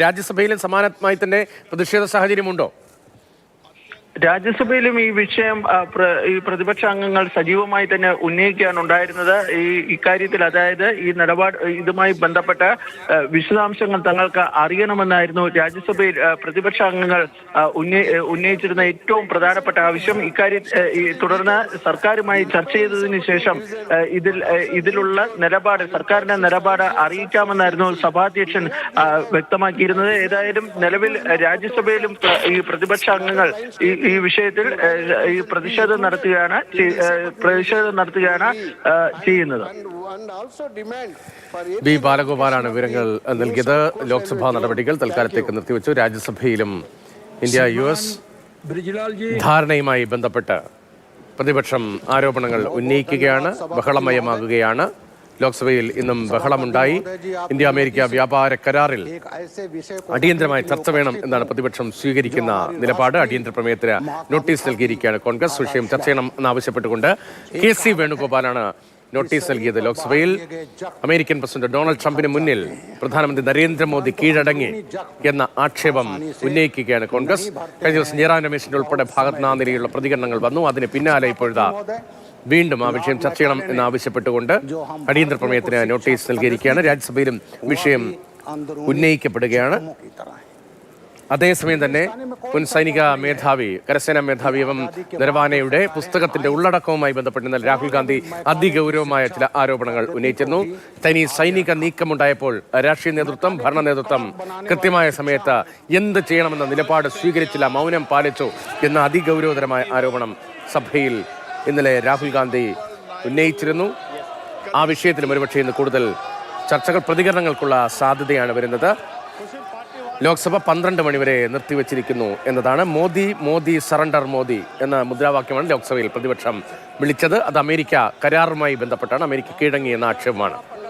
രാജ്യസഭയിലും സമാനമായി തന്നെ പ്രതിഷേധ സാഹചര്യമുണ്ടോ? രാജ്യസഭയിലും ഈ വിഷയം ഈ പ്രതിപക്ഷ അംഗങ്ങൾ സജീവമായി തന്നെ ഉന്നയിക്കുകയാണ് ഉണ്ടായിരുന്നത്. ഇക്കാര്യത്തിൽ അതായത് ഈ നിലപാട് ഇതുമായി ബന്ധപ്പെട്ട വിശദാംശങ്ങൾ തങ്ങൾക്ക് അറിയണമെന്നായിരുന്നു രാജ്യസഭയിൽ പ്രതിപക്ഷ അംഗങ്ങൾ ഉന്നയിച്ചിരുന്ന ഏറ്റവും പ്രധാനപ്പെട്ട ആവശ്യം. തുടർന്ന് സർക്കാരുമായി ചർച്ച ചെയ്തതിനു ശേഷം ഇതിലുള്ള നിലപാട് സർക്കാരിന്റെ നിലപാട് അറിയിക്കാമെന്നായിരുന്നു സഭാധ്യക്ഷൻ വ്യക്തമാക്കിയിരുന്നത്. ഏതായാലും നിലവിൽ രാജ്യസഭയിലും ഈ പ്രതിപക്ഷ അംഗങ്ങൾ ഈ വിഷയത്തിൽ ഈ പ്രതിഷേധം നടത്തുകയാണ് ചെയ്യുന്നത്. ബി ബാലഗോപാലാണ് വിവരങ്ങൾ നൽകിയത്. ലോക്സഭാ നടപടികൾ തൽക്കാലത്തേക്ക് നിർത്തിവെച്ചു. രാജ്യസഭയിലും ഇന്ത്യ US ധാരണയുമായി ബന്ധപ്പെട്ട് പ്രതിപക്ഷം ആരോപണങ്ങൾ ഉന്നയിക്കുകയാണ്, ബഹളമയമാകുകയാണ്. ലോക്സഭയിൽ ഇന്നും ബഹളമുണ്ടായി. ഇന്ത്യ അമേരിക്ക വ്യാപാര കരാറിൽ അടിയന്തരമായി ചർച്ച വേണം എന്നാണ് പ്രതിപക്ഷം സ്വീകരിക്കുന്ന നിലപാട്. അടിയന്തര പ്രമേയത്തിന് നോട്ടീസ് നൽകിയിരിക്കുകയാണ് കോൺഗ്രസ്. വിഷയം ചർച്ച ചെയ്യണം എന്നാവശ്യപ്പെട്ടുകൊണ്ട് KC വേണുഗോപാലാണ് നോട്ടീസ് നൽകിയത്. ലോക്സഭയിൽ അമേരിക്കൻ പ്രസിഡന്റ് ഡൊണാൾഡ് ട്രംപിന് മുന്നിൽ പ്രധാനമന്ത്രി നരേന്ദ്രമോദി കീഴടങ്ങി എന്ന ആക്ഷേപം ഉന്നയിക്കുകയാണ് കോൺഗ്രസ്. കഴിഞ്ഞ ദിവസം ജയറാം രമേശിന്റെ ഉൾപ്പെടെ ഭാഗത്ത് ആ നിലയിലുള്ള പ്രതികരണങ്ങൾ വന്നു. അതിന് പിന്നാലെ ഇപ്പോഴത്തെ വീണ്ടും ആ വിഷയം ചർച്ച ചെയ്യണം എന്നാവശ്യപ്പെട്ടുകൊണ്ട് അടിയന്തര പ്രമേയത്തിന് നോട്ടീസ് നൽകിയിരിക്കുകയാണ്. രാജ്യസഭയിലും വിഷയം ഉന്നയിക്കപ്പെടുകയാണ്. അതേസമയം തന്നെ മുൻ സൈനിക മേധാവി, കരസേനാ മേധാവി നരവാനയുടെ പുസ്തകത്തിന്റെ ഉള്ളടക്കവുമായി ബന്ധപ്പെട്ട് ഇന്നലെ രാഹുൽ ഗാന്ധി അതിഗൗരവമായ ചില ആരോപണങ്ങൾ ഉന്നയിച്ചിരുന്നു. ചൈനീസ് സൈനിക നീക്കമുണ്ടായപ്പോൾ രാഷ്ട്രീയ നേതൃത്വം, ഭരണ നേതൃത്വം കൃത്യമായ സമയത്ത് എന്ത് ചെയ്യണമെന്ന നിലപാട് സ്വീകരിച്ചില്ല, മൗനം പാലിച്ചു എന്ന അതിഗൗരവതരമായ ആരോപണം സഭയിൽ ഇന്നലെ രാഹുൽ ഗാന്ധി ഉന്നയിച്ചിരുന്നു. ആ വിഷയത്തിലും ഒരുപക്ഷെ ഇന്ന് കൂടുതൽ ചർച്ചകൾ, പ്രതികരണങ്ങൾക്കുള്ള സാധ്യതയാണ് വരുന്നത്. ലോക്സഭ 12 മണിവരെ നിർത്തിവച്ചിരിക്കുന്നു എന്നതാണ്. മോദി മോദി സറണ്ടർ മോദി എന്ന മുദ്രാവാക്യമാണ് ലോക്സഭയിൽ പ്രതിപക്ഷം വിളിച്ചത്. അത് അമേരിക്ക കരാറുമായി ബന്ധപ്പെട്ടാണ്. അമേരിക്ക കീഴടങ്ങി എന്ന ആക്ഷേപമാണ്.